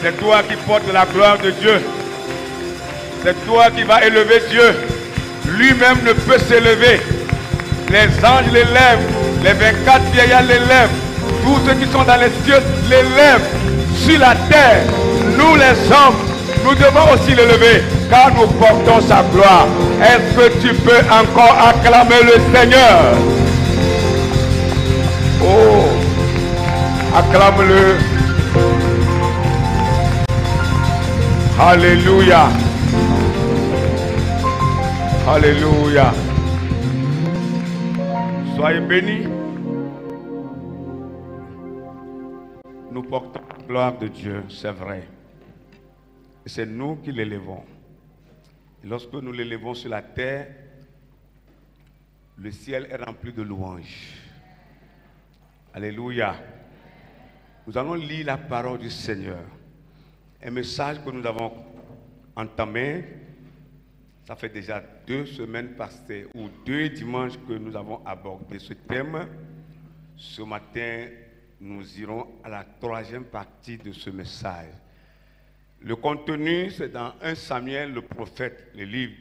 C'est toi qui portes la gloire de Dieu. C'est toi qui vas élever Dieu. Lui-même ne peut s'élever. Les anges l'élèvent. Les 24 vieillards l'élèvent. Tous ceux qui sont dans les cieux l'élèvent. Sur la terre, nous les hommes, nous devons aussi l'élever, car nous portons sa gloire. Est-ce que tu peux encore acclamer le Seigneur? Oh, acclame-le. Alléluia. Alléluia. Soyez bénis. Nous portons la gloire de Dieu, c'est vrai. Et c'est nous qui l'élevons. Et lorsque nous l'élevons sur la terre, le ciel est rempli de louanges. Alléluia. Nous allons lire la parole du Seigneur. Un message que nous avons entamé, ça fait déjà 2 semaines passées, ou 2 dimanches que nous avons abordé ce thème. Ce matin, nous irons à la 3e partie de ce message. Le contenu, c'est dans 1 Samuel, le prophète, le livre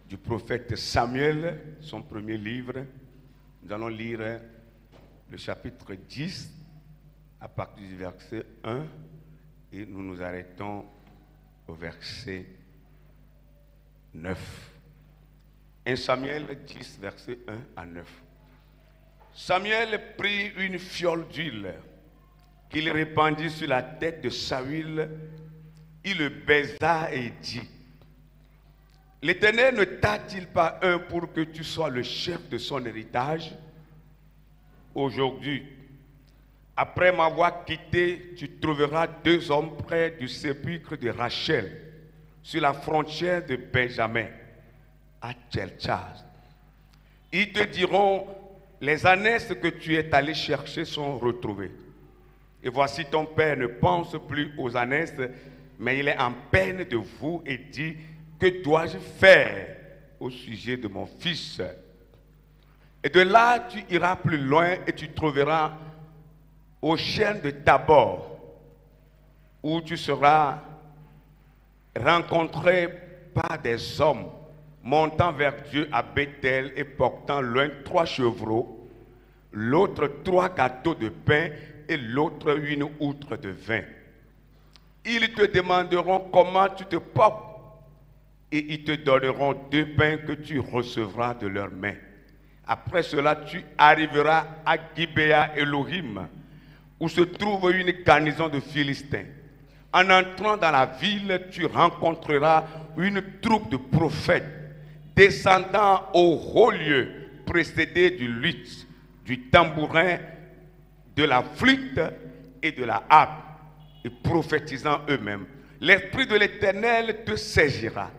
du prophète Samuel, son premier livre. Nous allons lire le chapitre 10 à partir du verset 1 et nous nous arrêtons au verset 9. 1 Samuel 10, verset 1 à 9. Samuel prit une fiole d'huile qu'il répandit sur la tête de Saül. Il le baisa et dit: L'Éternel ne t'a-t-il pas un pour que tu sois le chef de son héritage? Aujourd'hui, après m'avoir quitté, tu trouveras 2 hommes près du sépulcre de Rachel, sur la frontière de Benjamin, à Tchelchaz. Ils te diront: les ânesses que tu es allé chercher sont retrouvées. Et voici ton père ne pense plus aux ânesses, mais il est en peine de vous et dit: que dois-je faire au sujet de mon fils? Et de là, tu iras plus loin et tu trouveras au chêne de Tabor, où tu seras rencontré par des hommes montant vers Dieu à Bethel et portant l'un 3 chevreaux, l'autre 3 gâteaux de pain et l'autre une outre de vin. Ils te demanderont comment tu te portes et ils te donneront 2 pains que tu recevras de leurs mains. Après cela, tu arriveras à Gibéa Elohim, où se trouve une garnison de Philistins. En entrant dans la ville, tu rencontreras une troupe de prophètes descendant au haut lieu, précédés du luth, du tambourin, de la flûte et de la harpe, et prophétisant eux-mêmes. L'Esprit de l'Éternel te saisira.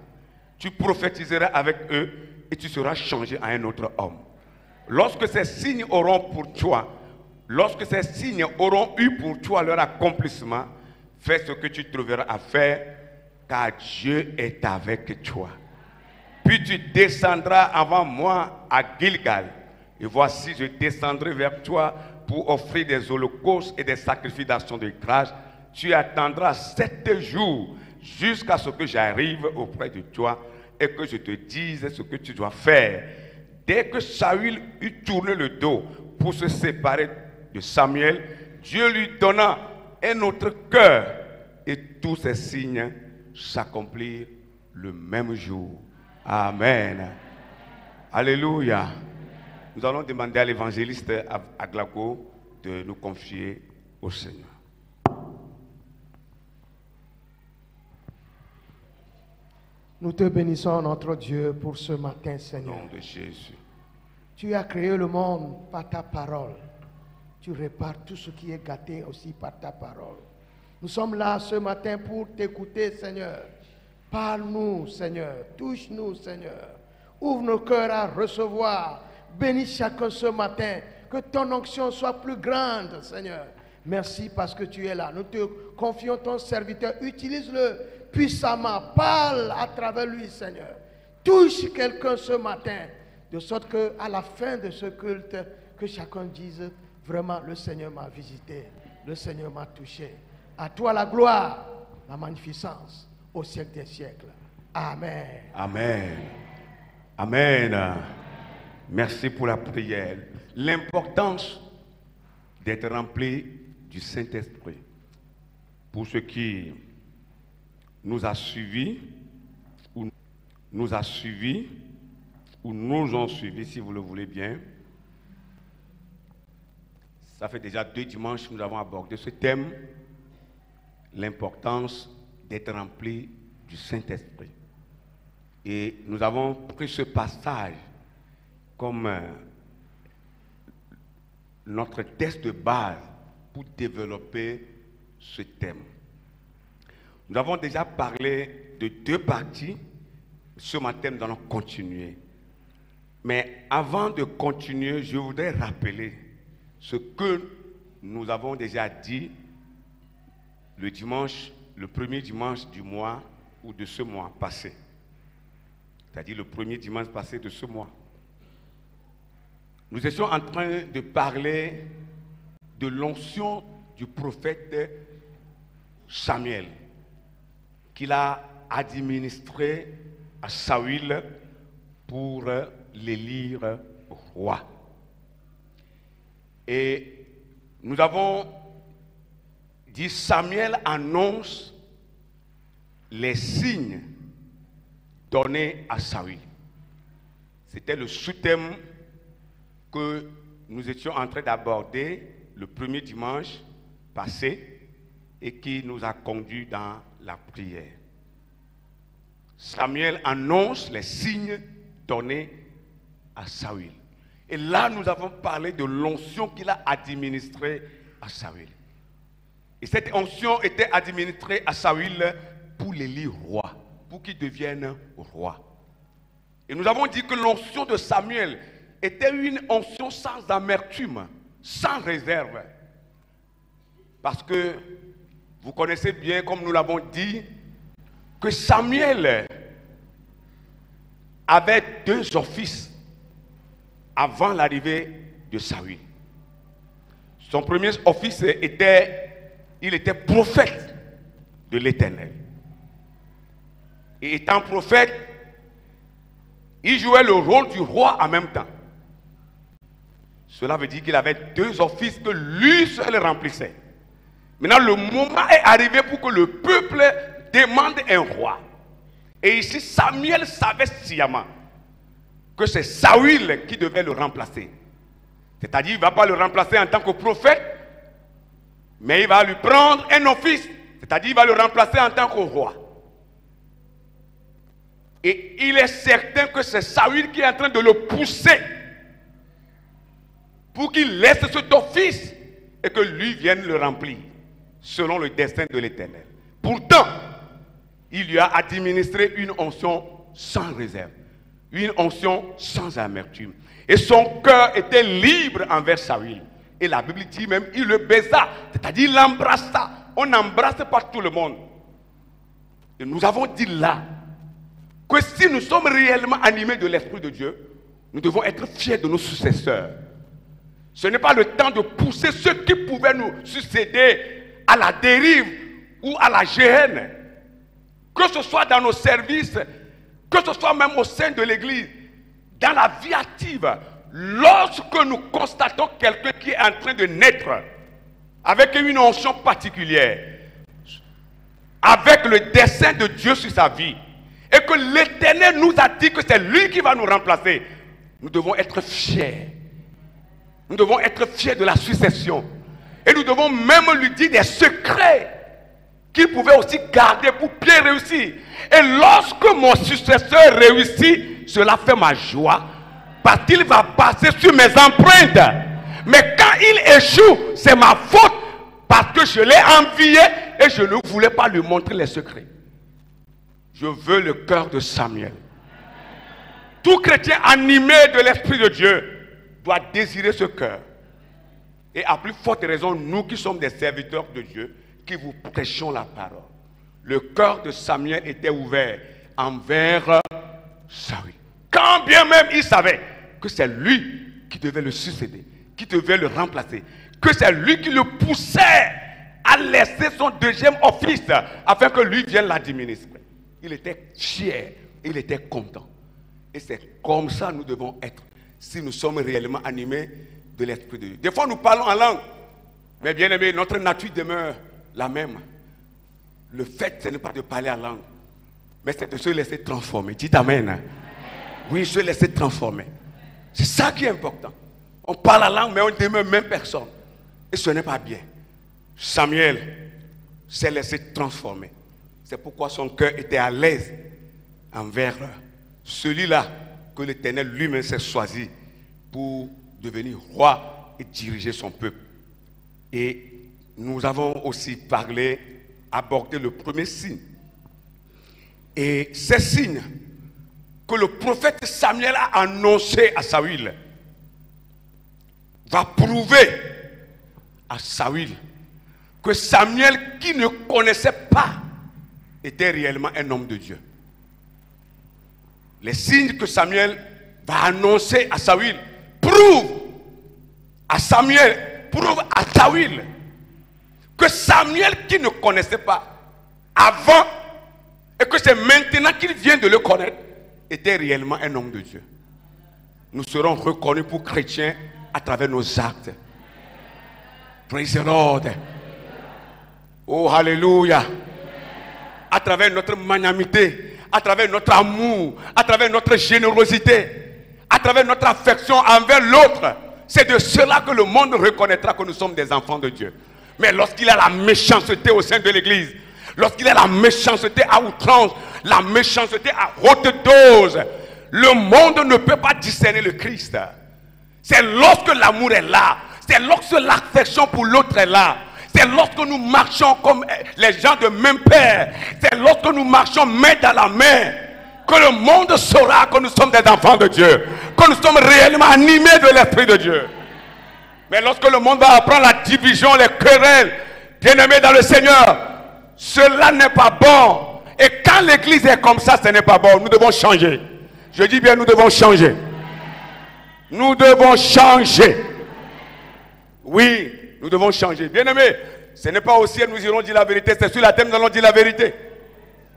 Tu prophétiseras avec eux et tu seras changé à un autre homme. Lorsque ces signes auront pour toi, lorsque ces signes auront eu pour toi leur accomplissement, fais ce que tu trouveras à faire, car Dieu est avec toi. Puis tu descendras avant moi à Gilgal, et voici je descendrai vers toi pour offrir des holocaustes et des sacrifices d'action de grâce. Tu attendras 7 jours jusqu'à ce que j'arrive auprès de toi et que je te dise ce que tu dois faire. Dès que Saül eut tourné le dos pour se séparer de Samuel, Dieu lui donna un autre cœur et tous ces signes s'accomplirent le même jour. Amen. Alléluia. Nous allons demander à l'évangéliste Aglago de nous confier au Seigneur. Nous te bénissons, notre Dieu, pour ce matin, Seigneur. Au nom de Jésus. Tu as créé le monde par ta parole. Tu répares tout ce qui est gâté aussi par ta parole. Nous sommes là ce matin pour t'écouter, Seigneur. Parle-nous, Seigneur. Touche-nous, Seigneur. Ouvre nos cœurs à recevoir. Bénis chacun ce matin. Que ton onction soit plus grande, Seigneur. Merci parce que tu es là. Nous te confions ton serviteur. Utilise-le puissamment. Parle à travers lui, Seigneur. Touche quelqu'un ce matin. De sorte qu'à la fin de ce culte, que chacun dise, vraiment, le Seigneur m'a visité. Le Seigneur m'a touché. À toi la gloire. la magnificence au siècle des siècles. Amen. Amen. Amen. Merci pour la prière. L'importance d'être rempli du Saint-Esprit. Pour ceux qui nous a suivis, ou nous ont suivis, si vous le voulez bien. Ça fait déjà 2 dimanches que nous avons abordé ce thème, l'importance d'être rempli du Saint-Esprit. Et nous avons pris ce passage comme notre texte de base pour développer ce thème. Nous avons déjà parlé de 2 parties. Ce matin, nous allons continuer. Mais avant de continuer, je voudrais rappeler ce que nous avons déjà dit le premier dimanche du mois ou de ce mois passé. C'est-à-dire le premier dimanche passé de ce mois. Nous étions en train de parler de l'onction du prophète Samuel, qu'il a administré à Saül pour l'élire roi. Et nous avons dit, Samuel annonce les signes donnés à Saül. C'était le sous-thème que nous étions en train d'aborder le premier dimanche passé et qui nous a conduits dans la prière. Samuel annonce les signes donnés à Saül. Et là, nous avons parlé de l'onction qu'il a administrée à Saül. Et cette onction était administrée à Saül pour l'élire roi, pour qu'il devienne roi. Et nous avons dit que l'onction de Samuel était une onction sans amertume, sans réserve. Parce que vous connaissez bien, comme nous l'avons dit, que Samuel avait 2 offices avant l'arrivée de Saül. Son premier office il était prophète de l'Éternel. Et étant prophète, il jouait le rôle du roi en même temps. Cela veut dire qu'il avait 2 offices que lui seul remplissait. Maintenant, le moment est arrivé pour que le peuple demande un roi. Et ici, Samuel savait sciemment que c'est Saül qui devait le remplacer. C'est-à-dire, il ne va pas le remplacer en tant que prophète, mais il va lui prendre un office. C'est-à-dire, il va le remplacer en tant que roi. Et il est certain que c'est Saül qui est en train de le pousser pour qu'il laisse cet office et que lui vienne le remplir selon le destin de l'Éternel. Pourtant, il lui a administré une onction sans réserve, une onction sans amertume. Et son cœur était libre envers Saül. Et la Bible dit même, il le baisa, c'est-à-dire il l'embrassa. On n'embrasse pas tout le monde. Et nous avons dit là, que si nous sommes réellement animés de l'Esprit de Dieu, nous devons être fiers de nos successeurs. Ce n'est pas le temps de pousser ceux qui pouvaient nous succéder à la dérive ou à la géhenne. Que ce soit dans nos services, que ce soit même au sein de l'Église, dans la vie active, lorsque nous constatons quelqu'un qui est en train de naître avec une onction particulière, avec le dessein de Dieu sur sa vie, et que l'Éternel nous a dit que c'est lui qui va nous remplacer, nous devons être fiers. Nous devons être fiers de la succession. Et nous devons même lui dire des secrets qu'il pouvait aussi garder pour bien réussir. Et lorsque mon successeur réussit, cela fait ma joie, parce qu'il va passer sur mes empreintes. Mais quand il échoue, c'est ma faute, parce que je l'ai envié et je ne voulais pas lui montrer les secrets. Je veux le cœur de Samuel. Tout chrétien animé de l'Esprit de Dieu doit désirer ce cœur. Et à plus forte raison, nous qui sommes des serviteurs de Dieu, qui vous prêchons la parole. Le cœur de Samuel était ouvert envers Saül. Quand bien même il savait que c'est lui qui devait le succéder, qui devait le remplacer, que c'est lui qui le poussait à a laissé son deuxième office afin que lui vienne l'administrer. Il était fier, il était content. Et c'est comme ça que nous devons être si nous sommes réellement animés de l'Esprit de Dieu. Des fois nous parlons en langue, mais bien aimé, notre nature demeure la même. Le fait, ce n'est pas de parler en langue, mais c'est de se laisser transformer. Dites Amen. Oui, se laisser transformer. C'est ça qui est important. On parle la langue, mais on demeure même personne. Et ce n'est pas bien. Samuel s'est laissé transformer. C'est pourquoi son cœur était à l'aise envers celui-là que l'Éternel lui-même s'est choisi pour devenir roi et diriger son peuple. Et nous avons aussi parlé, abordé le premier signe. Et ces signes que le prophète Samuel a annoncé à Saül va prouver à Saül que Samuel, qui ne connaissait pas, était réellement un homme de Dieu. Les signes que Samuel va annoncer à Saül prouvent à Samuel, prouvent à Saül que Samuel, qui ne connaissait pas avant, et que c'est maintenant qu'il vient de le connaître, était réellement un homme de Dieu. Nous serons reconnus pour chrétiens à travers nos actes. Praise the Lord. Oh, hallelujah. À travers notre magnanimité, à travers notre amour, à travers notre générosité, à travers notre affection envers l'autre. C'est de cela que le monde reconnaîtra que nous sommes des enfants de Dieu. Mais lorsqu'il y a la méchanceté au sein de l'église, lorsqu'il y a la méchanceté à outrance, la méchanceté à haute dose, le monde ne peut pas discerner le Christ. C'est lorsque l'amour est là, c'est lorsque l'affection pour l'autre est là, c'est lorsque nous marchons comme les gens de même père, c'est lorsque nous marchons main dans la main, que le monde saura que nous sommes des enfants de Dieu, que nous sommes réellement animés de l'Esprit de Dieu. Mais lorsque le monde va apprendre la division, les querelles, bien-aimés dans le Seigneur, cela n'est pas bon. Et quand l'église est comme ça, ce n'est pas bon. Nous devons changer. Je dis bien, nous devons changer. Nous devons changer. Oui, nous devons changer. Bien-aimés, ce n'est pas au ciel nous irons dire la vérité, c'est sur la terre nous allons dire la vérité.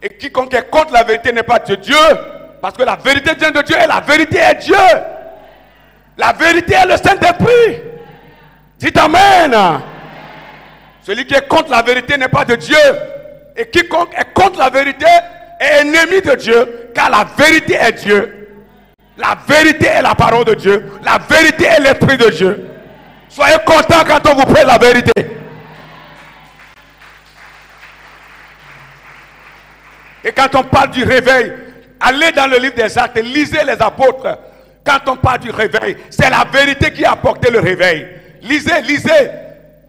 Et quiconque est contre la vérité n'est pas de Dieu, parce que la vérité vient de Dieu et la vérité est Dieu. La vérité est le Saint-Esprit. Dites Amen. Celui qui est contre la vérité n'est pas de Dieu. Et quiconque est contre la vérité est ennemi de Dieu, car la vérité est Dieu. La vérité est la parole de Dieu. La vérité est l'Esprit de Dieu. Soyez contents quand on vous prête la vérité. Et quand on parle du réveil, allez dans le livre des Actes, lisez les apôtres. Quand on parle du réveil, c'est la vérité qui a apporté le réveil. Lisez, lisez,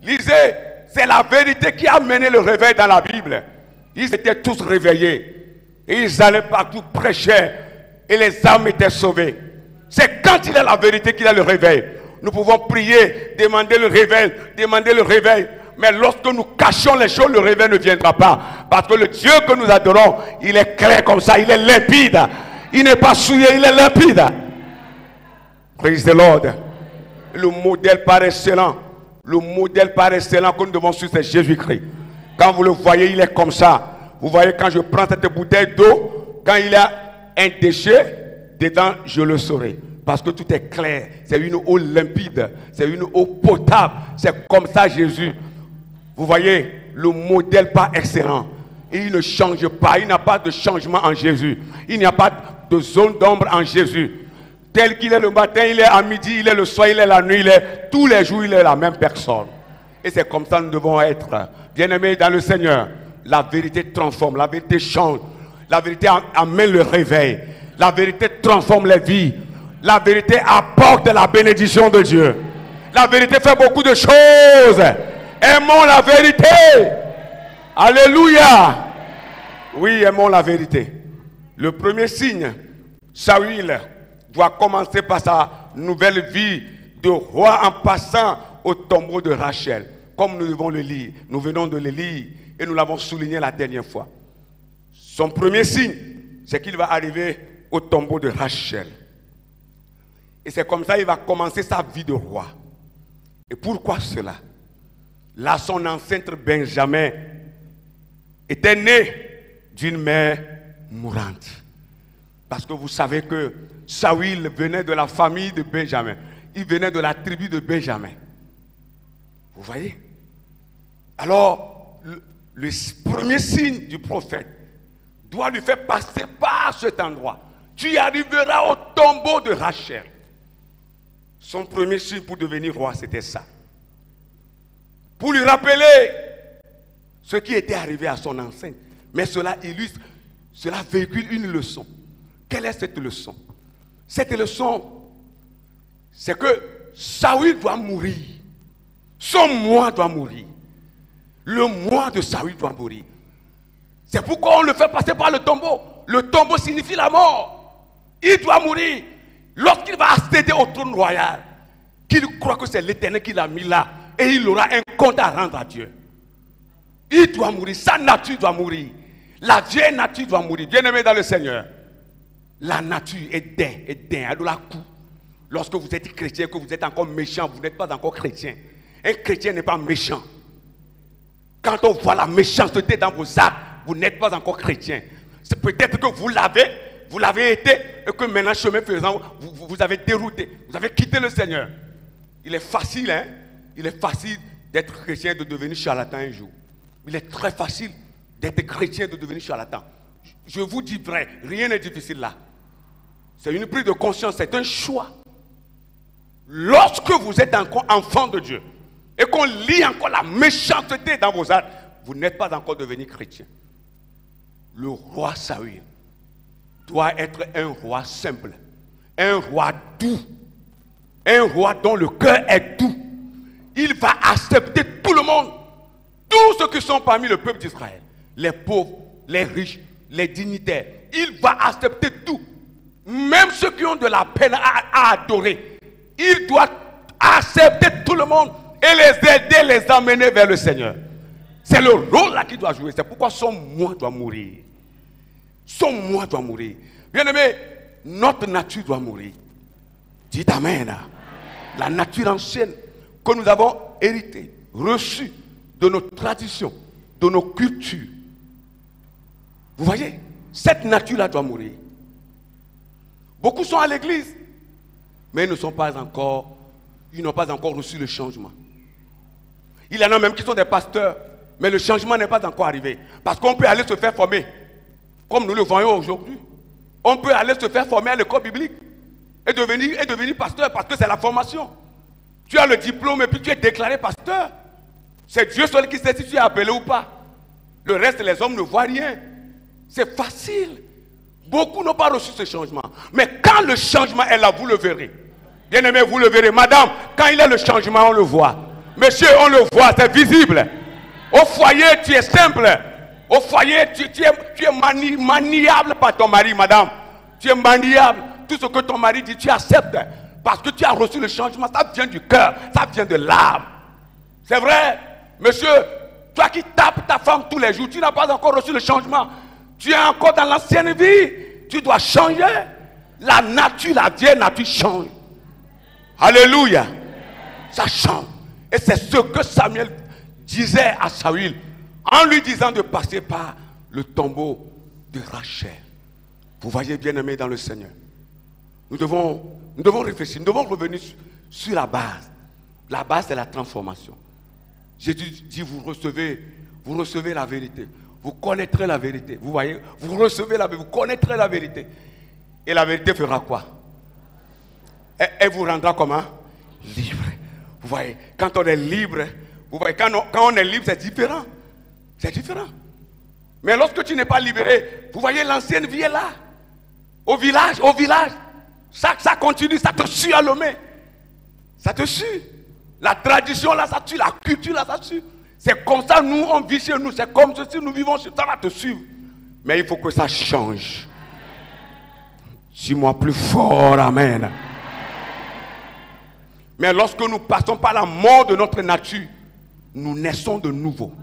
lisez. C'est la vérité qui a mené le réveil dans la Bible. Ils étaient tous réveillés. Et ils allaient partout prêcher. Et les âmes étaient sauvées. C'est quand il y a la vérité qu'il y a le réveil. Nous pouvons prier, demander le réveil, demander le réveil. Mais lorsque nous cachons les choses, le réveil ne viendra pas. Parce que le Dieu que nous adorons, il est clair comme ça, il est limpide. Il n'est pas souillé, il est limpide. Praise the Lord. Le modèle par excellence. Le modèle par excellence que nous devons suivre, c'est Jésus-Christ. Quand vous le voyez, il est comme ça. Vous voyez, quand je prends cette bouteille d'eau, quand il y a un déchet, dedans, je le saurai. Parce que tout est clair. C'est une eau limpide. C'est une eau potable. C'est comme ça Jésus. Vous voyez, le modèle par excellence. Et il ne change pas. Il n'y a pas de changement en Jésus. Il n'y a pas de zone d'ombre en Jésus. Tel qu'il est le matin, il est à midi, il est le soir, il est la nuit, il est tous les jours, il est la même personne. Et c'est comme ça que nous devons être. Bien-aimés dans le Seigneur, la vérité transforme, la vérité change. La vérité amène le réveil. La vérité transforme les vies. La vérité apporte la bénédiction de Dieu. La vérité fait beaucoup de choses. Aimons la vérité. Alléluia. Oui, aimons la vérité. Le premier signe, Saül doit commencer par sa nouvelle vie de roi en passant au tombeau de Rachel. Comme nous devons le lire. Nous venons de le lire et nous l'avons souligné la dernière fois. Son premier signe, c'est qu'il va arriver au tombeau de Rachel. Et c'est comme ça qu'il va commencer sa vie de roi. Et pourquoi cela? Là, son ancêtre Benjamin était né d'une mère mourante. Parce que vous savez que Saül venait de la famille de Benjamin. Il venait de la tribu de Benjamin. Vous voyez? Alors, le premier signe du prophète doit lui faire passer par cet endroit. Tu arriveras au tombeau de Rachel. Son premier signe pour devenir roi, c'était ça. Pour lui rappeler ce qui était arrivé à son ancêtre. Mais cela illustre, cela véhicule une leçon. Quelle est cette leçon? Cette leçon, c'est que Saül doit mourir. Son moi doit mourir. Le moi de Saül doit mourir. C'est pourquoi on le fait passer par le tombeau. Le tombeau signifie la mort. Il doit mourir. Lorsqu'il va accéder au trône royal, qu'il croit que c'est l'Éternel qui l'a mis là, et il aura un compte à rendre à Dieu. Il doit mourir. Sa nature doit mourir. La vieille nature doit mourir. Bien-aimé dans le Seigneur, la nature est dingue, elle doit la coup. Lorsque vous êtes chrétien, que vous êtes encore méchant, vous n'êtes pas encore chrétien. Un chrétien n'est pas méchant. Quand on voit la méchanceté dans vos actes, vous n'êtes pas encore chrétien. C'est peut-être que vous l'avez été, et que maintenant, chemin faisant, vous avez dérouté, vous avez quitté le Seigneur. Il est facile, hein? Il est facile d'être chrétien, de devenir charlatan un jour. Il est très facile d'être chrétien, de devenir charlatan. Je vous dis vrai, rien n'est difficile là. C'est une prise de conscience, c'est un choix. Lorsque vous êtes encore enfant de Dieu et qu'on lit encore la méchanceté dans vos actes, vous n'êtes pas encore devenu chrétien. Le roi Saül doit être un roi simple, un roi doux, un roi dont le cœur est doux. Il va accepter tout le monde, tous ceux qui sont parmi le peuple d'Israël, les pauvres, les riches, les dignitaires. Il va accepter tout, même ceux qui ont de la peine à adorer. Il doit accepter tout le monde et les aider, les amener vers le Seigneur. C'est le rôle là qu'il doit jouer. C'est pourquoi son moi doit mourir. Son moi doit mourir. Bien-aimé, notre nature doit mourir. Dites Amen. La nature ancienne que nous avons héritée, reçue de nos traditions, de nos cultures. Vous voyez, cette nature-là doit mourir. Beaucoup sont à l'église, mais ils n'ont pas encore reçu le changement. Il y en a même qui sont des pasteurs, mais le changement n'est pas encore arrivé. Parce qu'on peut aller se faire former, comme nous le voyons aujourd'hui. On peut aller se faire former à l'école biblique et devenir pasteur parce que c'est la formation. Tu as le diplôme et puis tu es déclaré pasteur. C'est Dieu seul qui sait si tu es appelé ou pas. Le reste, les hommes ne voient rien. C'est facile. Beaucoup n'ont pas reçu ce changement. Mais quand le changement est là, vous le verrez. Bien aimé, vous le verrez. Madame, quand il y a le changement, on le voit. Monsieur, on le voit, c'est visible. Au foyer, tu es simple. Au foyer, tu es maniable par ton mari, madame. Tu es maniable. Tout ce que ton mari dit, tu acceptes. Parce que tu as reçu le changement. Ça vient du cœur, ça vient de l'âme. C'est vrai. Monsieur, toi qui tapes ta femme tous les jours, tu n'as pas encore reçu le changement. Tu es encore dans l'ancienne vie. Tu dois changer. La nature, la vieille nature change. Alléluia. Ça change. Et c'est ce que Samuel disait à Saül en lui disant de passer par le tombeau de Rachel. Vous voyez, bien-aimés dans le Seigneur. Nous devons réfléchir, nous devons revenir sur la base. La base, c'est la transformation. Jésus dit, vous recevez la vérité. Vous connaîtrez la vérité. Vous voyez, vous recevez la vérité, vous connaîtrez la vérité. Et la vérité fera quoi? Elle vous rendra comment? Libre. Vous voyez, quand on est libre, vous voyez, quand on est libre, c'est différent. C'est différent. Mais lorsque tu n'es pas libéré, vous voyez, l'ancienne vie est là. Au village. Ça continue, ça te suit à l'homme. Ça te suit. La tradition là, ça tue. La culture là, ça tue. C'est comme ça, nous, on vit chez nous. C'est comme ceci, nous vivons chez nous. Ça va te suivre. Mais il faut que ça change. Dis-moi plus fort, amen. Mais lorsque nous passons par la mort de notre nature, nous naissons de nouveau.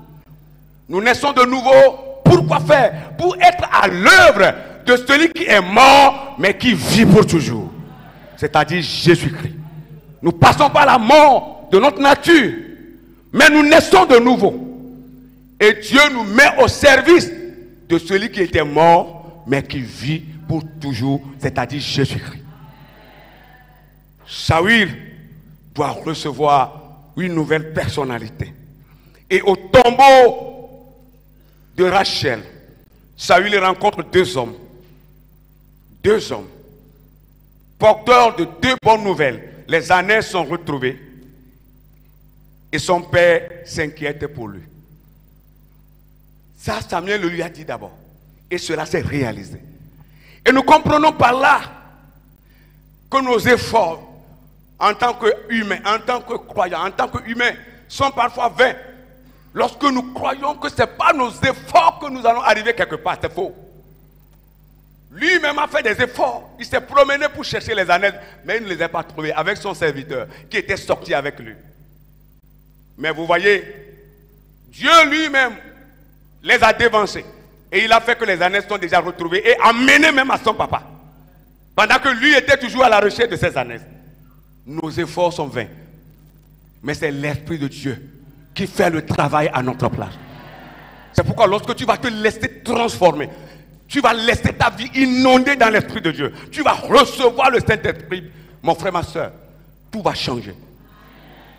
Nous naissons de nouveau. Pourquoi faire? Pour être à l'œuvre de celui qui est mort, mais qui vit pour toujours. C'est-à-dire Jésus-Christ. Nous passons par la mort de notre nature Mais nous naissons de nouveau. Et Dieu nous met au service de celui qui était mort, mais qui vit pour toujours, c'est-à-dire Jésus-Christ. Saül doit recevoir une nouvelle personnalité. Et au tombeau de Rachel, Saül rencontre deux hommes, porteurs de deux bonnes nouvelles. Les ânes sont retrouvés et son père s'inquiète pour lui. Ça, Samuel le lui a dit d'abord. Et cela s'est réalisé. Et nous comprenons par là que nos efforts en tant qu'humains, en tant que croyants, en tant qu'humains, sont parfois vains. Lorsque nous croyons que ce n'est pas nos efforts que nous allons arriver quelque part, c'est faux. Lui-même a fait des efforts. Il s'est promené pour chercher les ânes, mais il ne les a pas trouvés avec son serviteur qui était sorti avec lui. Mais vous voyez, Dieu lui-même les a dévancés. Et il a fait que les ânes sont déjà retrouvés et amenés même à son papa. Pendant que lui était toujours à la recherche de ces ânes. Nos efforts sont vains. Mais c'est l'Esprit de Dieu qui fait le travail à notre place. C'est pourquoi lorsque tu vas te laisser transformer, tu vas laisser ta vie inondée dans l'Esprit de Dieu, tu vas recevoir le Saint-Esprit, mon frère, ma soeur, tout va changer.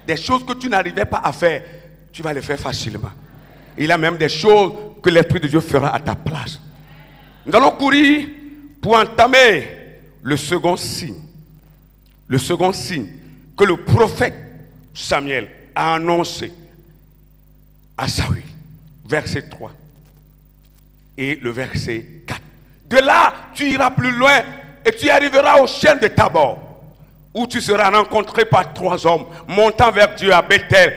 Des choses que tu n'arrivais pas à faire, tu vas les faire facilement. Il y a même des choses que l'Esprit de Dieu fera à ta place. Nous allons courir pour entamer le second signe. Le second signe que le prophète Samuel a annoncé à Saül. Verset 3 et le verset 4. De là, tu iras plus loin et tu arriveras au chêne de Tabor, où tu seras rencontré par trois hommes montant vers Dieu à Bethel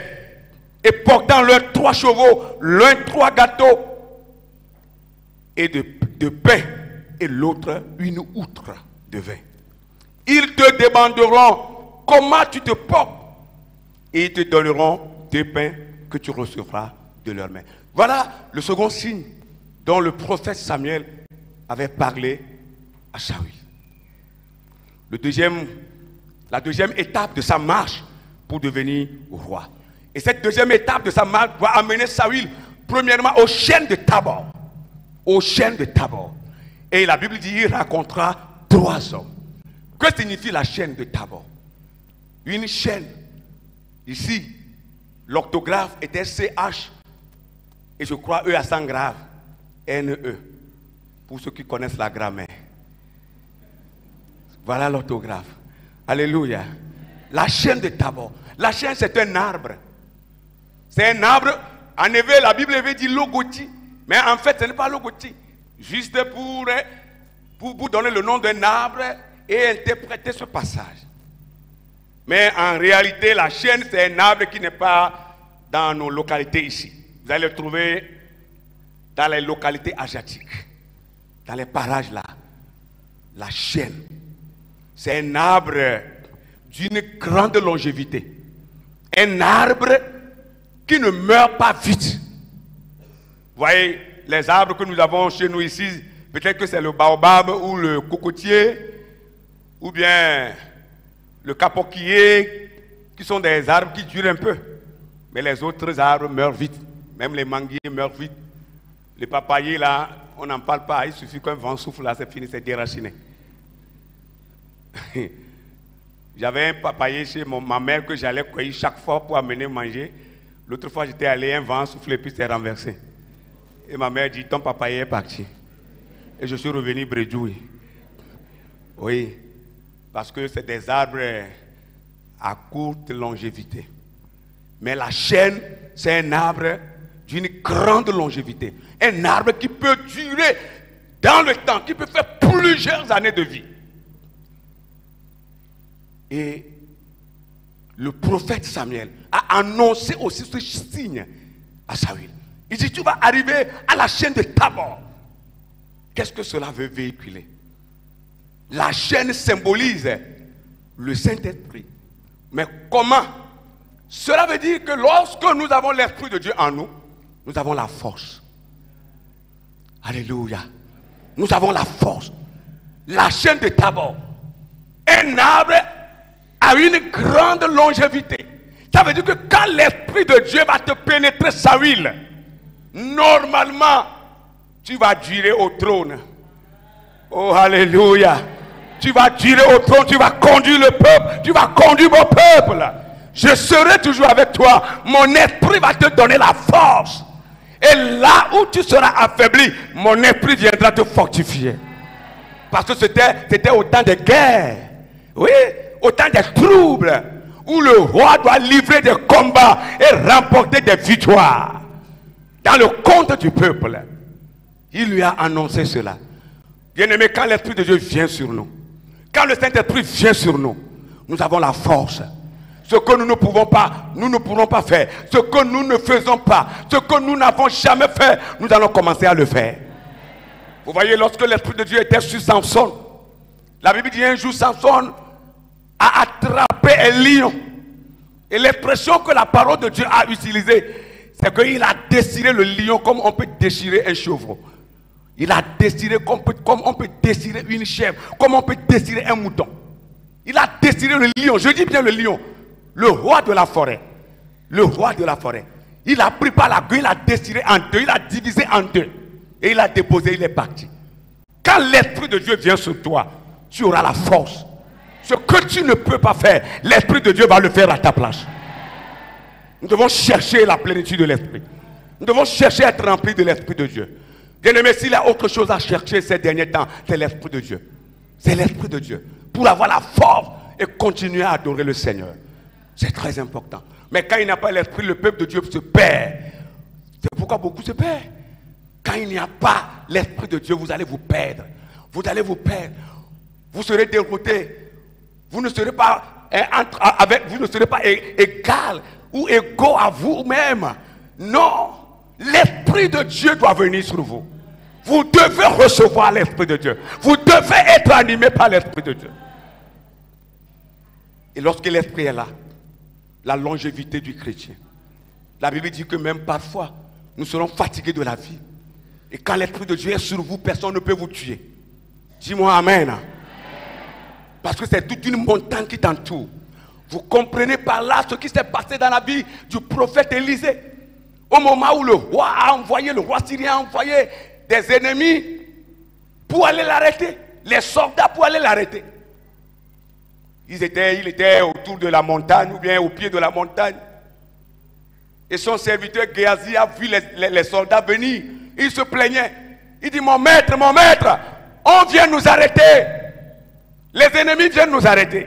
et portant l'un 3 chevaux, l'un 3 gâteaux et de pain et l'autre une outre de vin. Ils te demanderont comment tu te portes et ils te donneront des pains que tu recevras de leurs mains. Voilà le second signe dont le prophète Samuel avait parlé à Saül. La deuxième étape de sa marche pour devenir roi. Et cette deuxième étape de sa marche doit amener Saül premièrement au chêne de Tabor. Au chêne de Tabor. Et la Bible dit il rencontra 3 hommes. Que signifie la chaîne de Tabor? Une chaîne. Ici, l'orthographe était CH. Et je crois E accent grave. NE. Pour ceux qui connaissent la grammaire. Voilà l'orthographe. Alléluia. La chaîne de Tabor. La chaîne, c'est un arbre. C'est un arbre. En effet, la Bible avait dit logoti. Mais en fait, ce n'est pas logoti. Juste pour donner le nom d'un arbre et interpréter ce passage. Mais en réalité, la chêne, c'est un arbre qui n'est pas dans nos localités ici. Vous allez le trouver dans les localités asiatiques, dans les parages là. La chêne, c'est un arbre d'une grande longévité. Un arbre qui ne meurt pas vite. Vous voyez, les arbres que nous avons chez nous ici, peut-être que c'est le baobab ou le cocotier, ou bien le capoquier, qui sont des arbres qui durent un peu. Mais les autres arbres meurent vite. Même les manguiers meurent vite. Les papayers, là, on n'en parle pas. Il suffit qu'un vent souffle, là, c'est fini, c'est déraciné. J'avais un papayer chez ma mère que j'allais cueillir chaque fois pour amener manger. L'autre fois, j'étais allé, un vent souffle et puis c'est renversé. Et ma mère dit, ton papayer est parti. Et je suis revenu bredouille. Oui, parce que c'est des arbres à courte longévité. Mais la chêne, c'est un arbre d'une grande longévité. Un arbre qui peut durer dans le temps, qui peut faire plusieurs années de vie. Et le prophète Samuel a annoncé aussi ce signe à Saül. Il dit, tu vas arriver à la chaîne de Tabor. Qu'est-ce que cela veut véhiculer? La chaîne symbolise le Saint-Esprit. Mais comment? Cela veut dire que lorsque nous avons l'Esprit de Dieu en nous, nous avons la force. Alléluia. Nous avons la force. La chaîne de Tabor. Un arbre a une grande longévité. Ça veut dire que quand l'Esprit de Dieu va te pénétrer sa huile, normalement, tu vas durer au trône. Oh, alléluia. Tu vas durer au trône, tu vas conduire le peuple, tu vas conduire mon peuple. Je serai toujours avec toi. Mon esprit va te donner la force. Et là où tu seras affaibli, mon esprit viendra te fortifier. Parce que c'était au temps des guerres. Oui, au temps des troubles. Où le roi doit livrer des combats et remporter des victoires. Dans le compte du peuple. Il lui a annoncé cela. Bien-aimé, quand l'Esprit de Dieu vient sur nous, quand le Saint-Esprit vient sur nous, nous avons la force. Ce que nous ne pouvons pas, nous ne pourrons pas faire. Ce que nous ne faisons pas, ce que nous n'avons jamais fait, nous allons commencer à le faire. Vous voyez, lorsque l'Esprit de Dieu était sur Samson, la Bible dit un jour, Samson a attrapé un lion. Et l'expression que la parole de Dieu a utilisée, c'est qu'il a déchiré le lion comme on peut déchirer un chevreau. Il a déchiré comme on peut déchirer une chèvre, comme on peut déchirer un mouton. Il a déchiré le lion, je dis bien le lion, le roi de la forêt. Le roi de la forêt. Il a pris par la queue, il a déchiré en deux, il a divisé en deux. Et il a déposé, il est parti. Quand l'Esprit de Dieu vient sur toi, tu auras la force. Ce que tu ne peux pas faire, l'Esprit de Dieu va le faire à ta place. Nous devons chercher la plénitude de l'Esprit. Nous devons chercher à être remplis de l'Esprit de Dieu. Bien-aimé, s'il y a autre chose à chercher ces derniers temps, c'est l'Esprit de Dieu. C'est l'Esprit de Dieu. Pour avoir la force et continuer à adorer le Seigneur. C'est très important. Mais quand il n'y a pas l'Esprit, le peuple de Dieu se perd. C'est pourquoi beaucoup se perdent. Quand il n'y a pas l'Esprit de Dieu, vous allez vous perdre. Vous allez vous perdre. Vous serez dérouté. Vous ne serez pas vous ne serez pas égal ou égaux à vous-même. Non. L'Esprit de Dieu doit venir sur vous. Vous devez recevoir l'Esprit de Dieu. Vous devez être animé par l'Esprit de Dieu. Et lorsque l'Esprit est là, la longévité du chrétien. La Bible dit que même parfois, nous serons fatigués de la vie. Et quand l'Esprit de Dieu est sur vous, personne ne peut vous tuer. Dis-moi Amen. Parce que c'est toute une montagne qui t'entoure. Vous comprenez par là ce qui s'est passé dans la vie du prophète Élisée. Au moment où le roi syrien a envoyé des ennemis pour aller l'arrêter. Les soldats pour aller l'arrêter. Il était autour de la montagne ou bien au pied de la montagne. Et son serviteur Géasi a vu les soldats venir. Il se plaignait. Il dit, mon maître, on vient nous arrêter. Les ennemis viennent nous arrêter.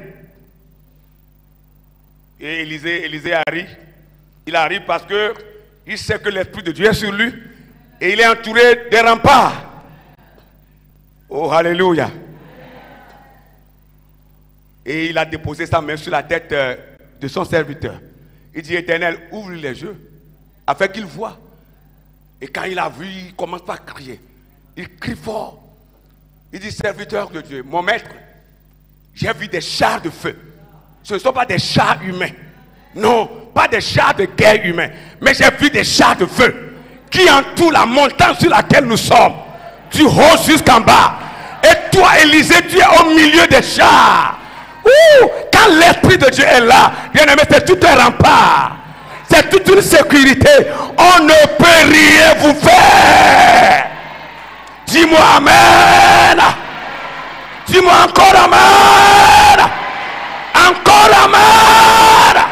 Et Élisée arrive. Il arrive parce que il sait que l'Esprit de Dieu est sur lui. Et il est entouré des remparts. Oh, alléluia. Et il a déposé sa main sur la tête de son serviteur. Il dit, Éternel, ouvre les yeux, afin qu'il voie. Et quand il a vu, il commence à crier. Il crie fort. Il dit, serviteur de Dieu, mon maître, j'ai vu des chars de feu. Ce ne sont pas des chars humains. Non, pas des chars de guerre humains. Mais j'ai vu des chars de feu qui entourent la montagne sur laquelle nous sommes. Du haut jusqu'en bas. Et toi, Élisée, tu es au milieu des chars. Quand l'Esprit de Dieu est là, bien aimé, c'est tout un rempart. C'est toute une sécurité. On ne peut rien vous faire. Dis-moi Amen. Dis-moi encore Amen. Encore Amen.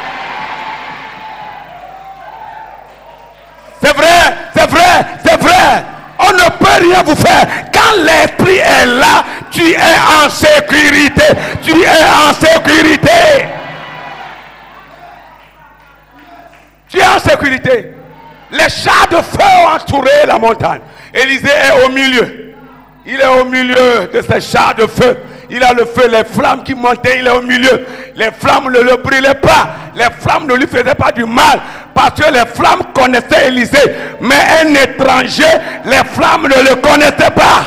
C'est vrai, c'est vrai, c'est vrai. On ne peut rien vous faire. Quand l'Esprit est là, tu es en sécurité. Tu es en sécurité. Tu es en sécurité. Les chars de feu ont entouré la montagne. Élisée est au milieu. Il est au milieu de ces chars de feu. Il a le feu, les flammes qui montaient, il est au milieu. Les flammes ne le brûlaient pas. Les flammes ne lui faisaient pas du mal. Parce que les flammes connaissaient Élisée. Mais un étranger, les flammes ne le connaissaient pas.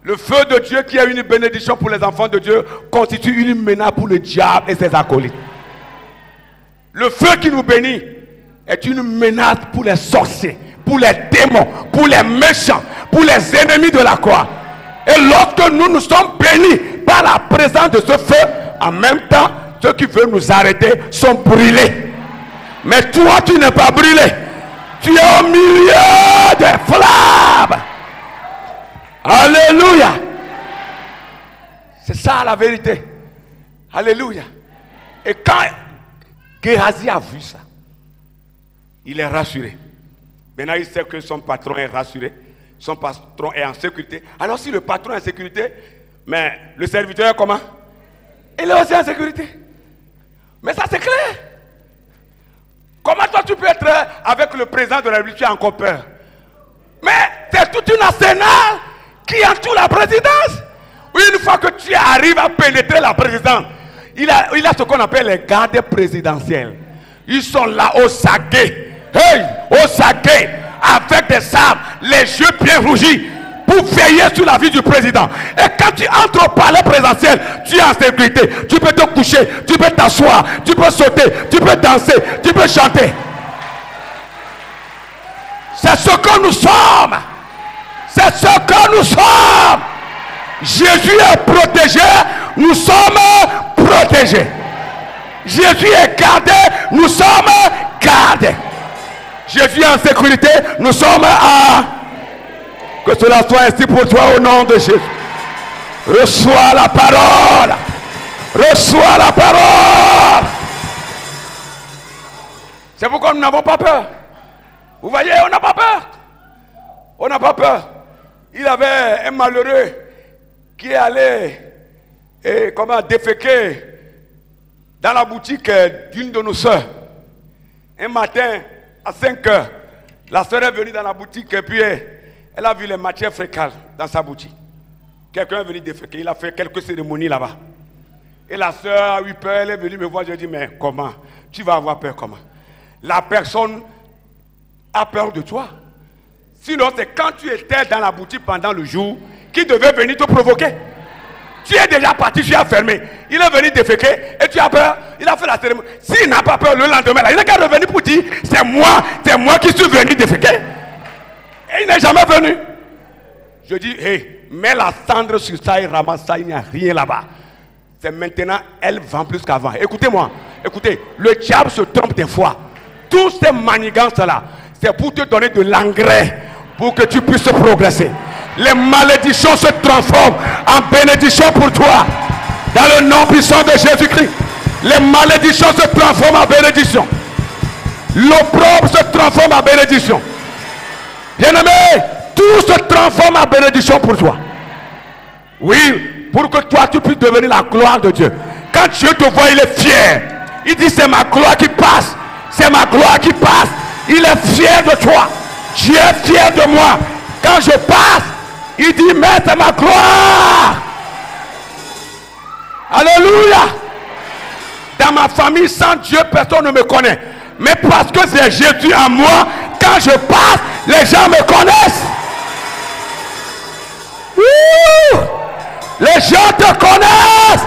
Le feu de Dieu, qui est une bénédiction pour les enfants de Dieu, constitue une menace pour le diable et ses acolytes. Le feu qui nous bénit est une menace pour les sorciers, pour les démons, pour les méchants, pour les ennemis de la croix. Et lorsque nous sommes bénis par la présence de ce feu, en même temps, ceux qui veulent nous arrêter sont brûlés. Mais toi, tu n'es pas brûlé. Tu es au milieu des flammes. Alléluia. C'est ça la vérité. Alléluia. Et quand Géhazi a vu ça, il est rassuré. Maintenant, il sait que son patron est rassuré. Son patron est en sécurité. Alors si le patron est en sécurité, mais le serviteur est comment? Il est aussi en sécurité. Mais ça c'est clair. Comment toi tu peux être avec le président de la République, tu as encore peur? Mais c'est toute une arsenal qui entoure la présidence. Une fois que tu arrives à pénétrer la présidence, il a ce qu'on appelle les gardes présidentiels. Ils sont là au saguet. Hey, au saguet, avec des armes, les yeux bien rougis, pour veiller sur la vie du président. Et quand tu entres au palais présidentiel, tu es en sécurité. Tu peux te coucher, tu peux t'asseoir, tu peux sauter, tu peux danser, tu peux chanter. C'est ce que nous sommes. C'est ce que nous sommes. Jésus est protégé, nous sommes protégés. Jésus est gardé, nous sommes gardés. Jésus est en sécurité, nous sommes à... Que cela soit ainsi pour toi au nom de Jésus. Reçois la parole. Reçois la parole. C'est pourquoi nous n'avons pas peur. Vous voyez, on n'a pas peur. On n'a pas peur. Il avait un malheureux qui est allé déféquer dans la boutique d'une de nos soeurs. Un matin, à 5 heures, la soeur est venue dans la boutique et puis elle a vu les matières fécales dans sa boutique. Quelqu'un est venu déféquer, il a fait quelques cérémonies là-bas. Et la soeur a eu peur, elle est venue me voir, je dis, mais comment? Tu vas avoir peur comment? La personne a peur de toi. Sinon, c'est quand tu étais dans la boutique pendant le jour qu'il devait venir te provoquer. Tu es déjà parti, tu as fermé. Il est venu déféquer et tu as peur. Il a fait la cérémonie. S'il n'a pas peur le lendemain, là, il n'est qu'à revenir pour dire, c'est moi qui suis venu déféquer. Et il n'est jamais venu. Je dis, hey, mets la cendre sur ça et ramasse ça, il n'y a rien là-bas. C'est maintenant, elle vend plus qu'avant. Écoutez-moi, écoutez, le diable se trompe des fois. Tous ces manigances-là, c'est pour te donner de l'engrais, pour que tu puisses progresser. Les malédictions se transforment en bénédiction pour toi. Dans le nom puissant de Jésus-Christ. Les malédictions se transforment en bénédiction. L'opprobre se transforme en bénédiction. Bien-aimé, tout se transforme en bénédiction pour toi. Oui, pour que toi tu puisses devenir la gloire de Dieu. Quand Dieu te voit, il est fier. Il dit, c'est ma gloire qui passe. C'est ma gloire qui passe. Il est fier de toi. Dieu est fier de moi. Quand je passe, il dit, mais c'est ma gloire. Alléluia. Dans ma famille, sans Dieu, personne ne me connaît. Mais parce que c'est Jésus en moi, quand je passe, les gens me connaissent. Ouh! Les gens te connaissent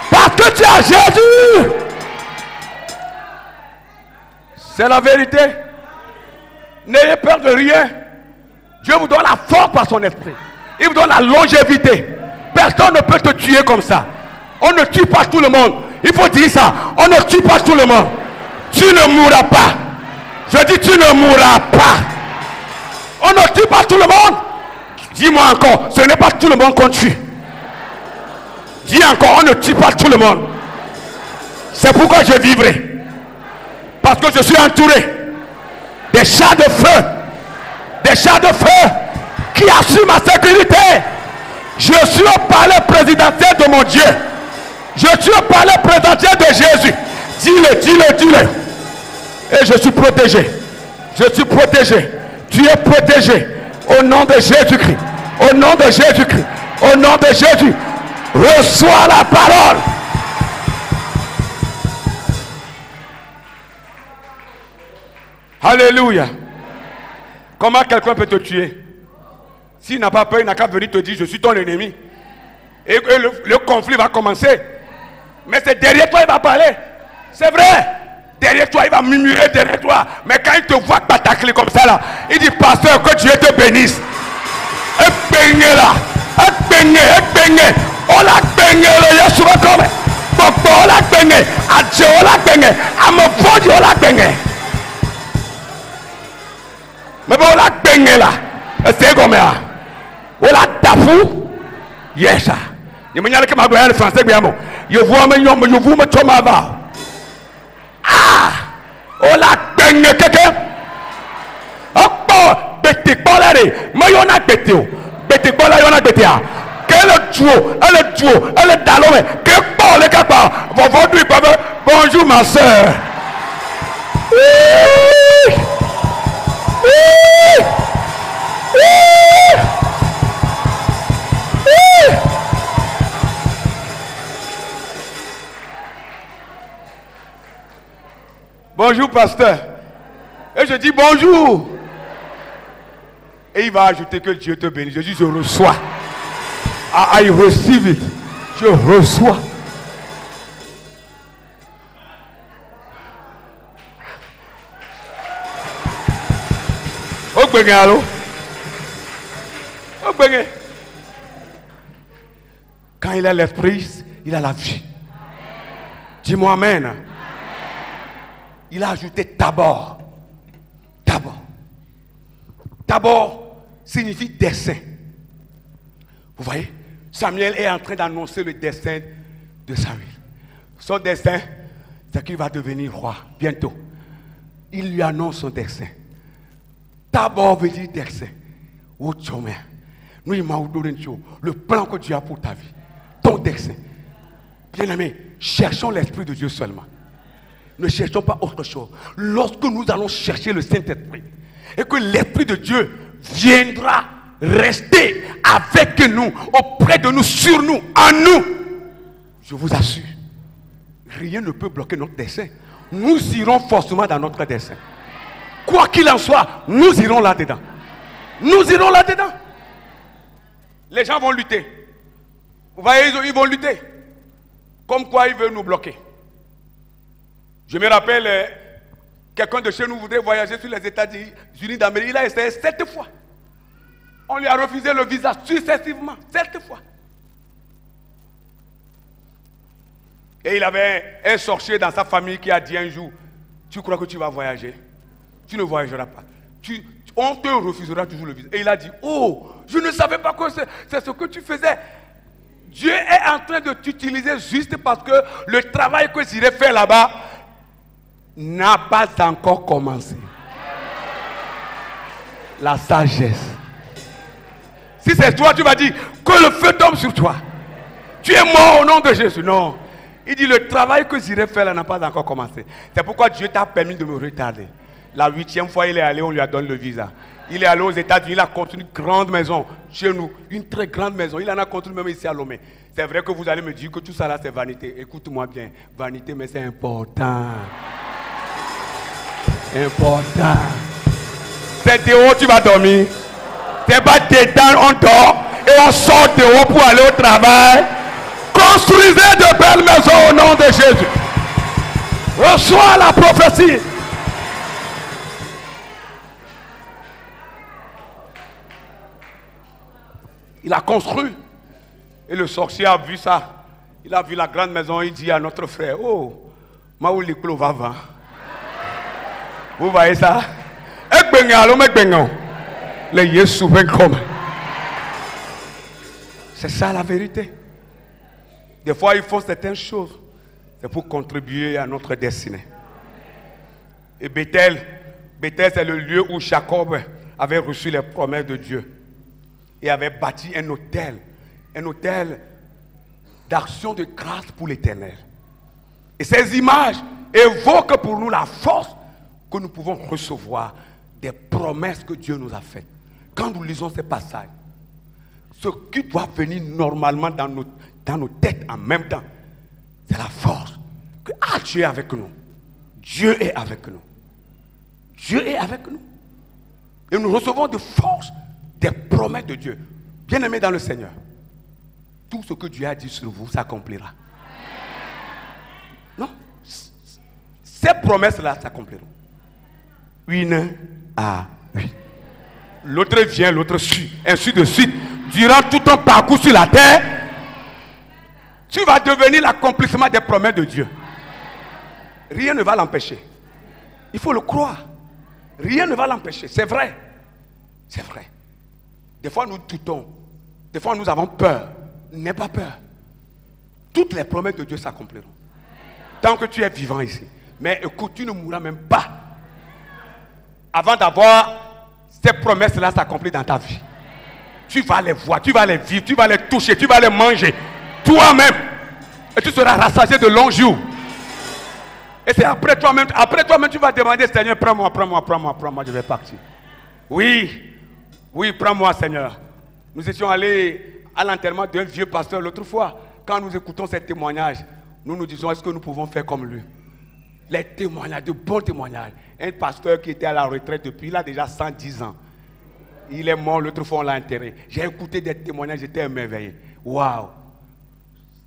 parce que tu as Jésus. C'est la vérité. N'ayez peur de rien. Dieu vous donne la force par son esprit. Il vous donne la longévité. Personne ne peut te tuer comme ça. On ne tue pas tout le monde. Il faut dire ça. On ne tue pas tout le monde. Tu ne mourras pas. Je dis tu ne mourras pas. On ne tue pas tout le monde. Dis-moi encore, ce n'est pas tout le monde qu'on tue. Dis encore, on ne tue pas tout le monde. C'est pourquoi je vivrai. Parce que je suis entouré des chars de feu. Des chars de feu qui assurent ma sécurité. Je suis au palais présidentiel de mon Dieu. Je suis au palais présidentiel de Jésus. Dis-le, dis-le, dis-le. Et je suis protégé. Je suis protégé. Tu es protégé. Au nom de Jésus-Christ. Au nom de Jésus-Christ. Au nom de Jésus. Reçois la parole. Alléluia. Comment quelqu'un peut te tuer? S'il n'a pas peur, il n'a qu'à venir te dire, je suis ton ennemi. Et le conflit va commencer. Mais c'est derrière toi, il va parler. C'est vrai. Derrière toi, il va murmurer derrière toi. Mais quand il te voit t'attaquer comme ça là, il dit, pasteur, que Dieu te bénisse. Et béni là. Et béni, et béni. On l'a béni, le Yeshua comme. Agbogbo la gbenge. Adjo la gbenge. Amofodio la gbenge. Mais bon la gbenge là. C'est comme ça. On la tafu. Yes ça. Je me que ma le français bien bon. Je vois me choma va. Ah! On la gbenge quelqu'un. Oh, bete bolare. Mayona bete o. Bete bola yona bete a. Quel duo, elle est dalome. Que bon les capa. Bonjour ma soeur. Bonjour pasteur. Et je dis bonjour. Et il va ajouter que Dieu te bénisse. Je dis je reçois. I receive it. Je reçois. Quand il a l'esprit, il a la vie. Dis-moi amen. Il a ajouté Tabor. Tabor. Tabor signifie dessein. Vous voyez, Samuel est en train d'annoncer le dessein de Samuel. Son dessein, c'est qu'il va devenir roi bientôt. Il lui annonce son dessein. Tabor veut dire dessein. Le plan que Dieu a pour ta vie. Ton dessein. Bien-aimé, cherchons l'Esprit de Dieu seulement. Ne cherchons pas autre chose. Lorsque nous allons chercher le Saint-Esprit et que l'Esprit de Dieu viendra rester avec nous, auprès de nous, sur nous, en nous, je vous assure, rien ne peut bloquer notre dessein. Nous irons forcément dans notre dessein. Quoi qu'il en soit, nous irons là-dedans. Nous irons là-dedans. Les gens vont lutter. Vous voyez, ils vont lutter. Comme quoi ils veulent nous bloquer. Je me rappelle, quelqu'un de chez nous voudrait voyager sur les États-Unis d'Amérique. Il a essayé 7 fois. On lui a refusé le visa successivement, 7 fois. Et il avait un sorcier dans sa famille qui a dit un jour, tu crois que tu vas voyager? Tu ne voyageras pas. On te refusera toujours le visa. Et il a dit, oh, je ne savais pas que c'est ce que tu faisais. Dieu est en train de t'utiliser juste parce que le travail que j'irai faire là-bas n'a pas encore commencé. La sagesse. Si c'est toi, tu vas dire que le feu tombe sur toi. Tu es mort au nom de Jésus. Non. Il dit le travail que j'irai faire là n'a pas encore commencé. C'est pourquoi Dieu t'a permis de me retarder. La 8e fois il est allé, on lui a donné le visa. Il est allé aux États-Unis, il a construit une grande maison chez nous, une très grande maison. Il en a construit même ici à Lomé. C'est vrai que vous allez me dire que tout ça là c'est vanité. Écoute-moi bien, vanité, mais c'est important. Important. C'est dehors tu vas dormir. C'est pas dedans on dort et on sort dehors pour aller au travail. Construisez de belles maisons au nom de Jésus. Reçois la prophétie. Il a construit. Et le sorcier a vu ça. Il a vu la grande maison. Il dit à notre frère, oh, Maouli Klovava. Vous voyez ça? C'est ça la vérité. Des fois, il faut certaines choses. C'est pour contribuer à notre destinée. Et Bethel, c'est le lieu où Jacob avait reçu les promesses de Dieu. Et avait bâti un hôtel d'action de grâce pour l'Éternel. Et ces images évoquent pour nous la force que nous pouvons recevoir des promesses que Dieu nous a faites. Quand nous lisons ces passages, ce qui doit venir normalement dans nos têtes en même temps, c'est la force que Dieu est avec nous. Dieu est avec nous. Dieu est avec nous. Et nous recevons de force des promesses de Dieu. Bien-aimés dans le Seigneur, tout ce que Dieu a dit sur vous s'accomplira. Non, ces promesses-là s'accompliront. Une à une. L'autre vient, l'autre suit, ainsi de suite. Durant tout ton parcours sur la terre, Tu vas devenir l'accomplissement des promesses de Dieu. Rien ne va l'empêcher. Il faut le croire. Rien ne va l'empêcher. C'est vrai. C'est vrai. Des fois, nous doutons. Des fois, nous avons peur. N'aie pas peur. Toutes les promesses de Dieu s'accompliront. Tant que tu es vivant ici. Mais écoute, tu ne mourras même pas avant d'avoir ces promesses-là s'accomplir dans ta vie. Tu vas les voir, tu vas les vivre, tu vas les toucher, tu vas les manger. Toi-même. Et tu seras rassasié de longs jours. Et c'est après toi-même, tu vas demander, Seigneur, prends-moi, je vais partir. Oui, prends-moi, Seigneur. Nous étions allés à l'enterrement d'un vieux pasteur l'autre fois. Quand nous écoutons ces témoignages, nous nous disons, est-ce que nous pouvons faire comme lui? Les témoignages, de bons témoignages. Un pasteur qui était à la retraite depuis, il a déjà 110 ans. Il est mort, l'autre fois on l'a enterré. J'ai écouté des témoignages, j'étais émerveillé. Waouh!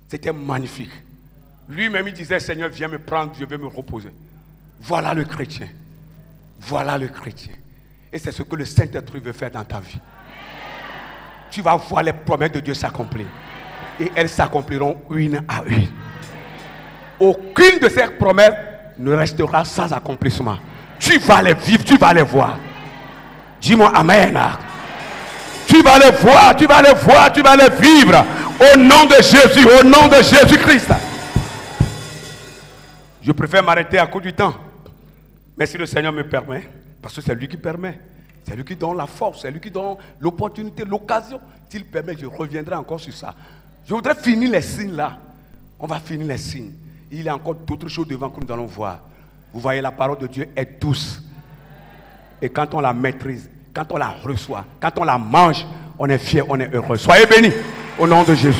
C'était magnifique. Lui-même, il disait, Seigneur, viens me prendre, je vais me reposer. Voilà le chrétien. Voilà le chrétien. Et c'est ce que le Saint-Esprit veut faire dans ta vie. Tu vas voir les promesses de Dieu s'accomplir. Et elles s'accompliront une à une. Aucune de ces promesses ne restera sans accomplissement. Tu vas les vivre, tu vas les voir. Dis-moi Amen. Tu vas les voir, tu vas les voir, tu vas les vivre. Au nom de Jésus, au nom de Jésus-Christ. Je préfère m'arrêter à cause du temps. Mais si le Seigneur me permet, parce que c'est lui qui permet. C'est lui qui donne la force, c'est lui qui donne l'opportunité, l'occasion. S'il permet, je reviendrai encore sur ça. Je voudrais finir les signes là. On va finir les signes. Il y a encore d'autres choses devant que nous allons voir. Vous voyez, la parole de Dieu est douce. Et quand on la maîtrise, quand on la reçoit, quand on la mange, on est fier, on est heureux. Soyez bénis au nom de Jésus.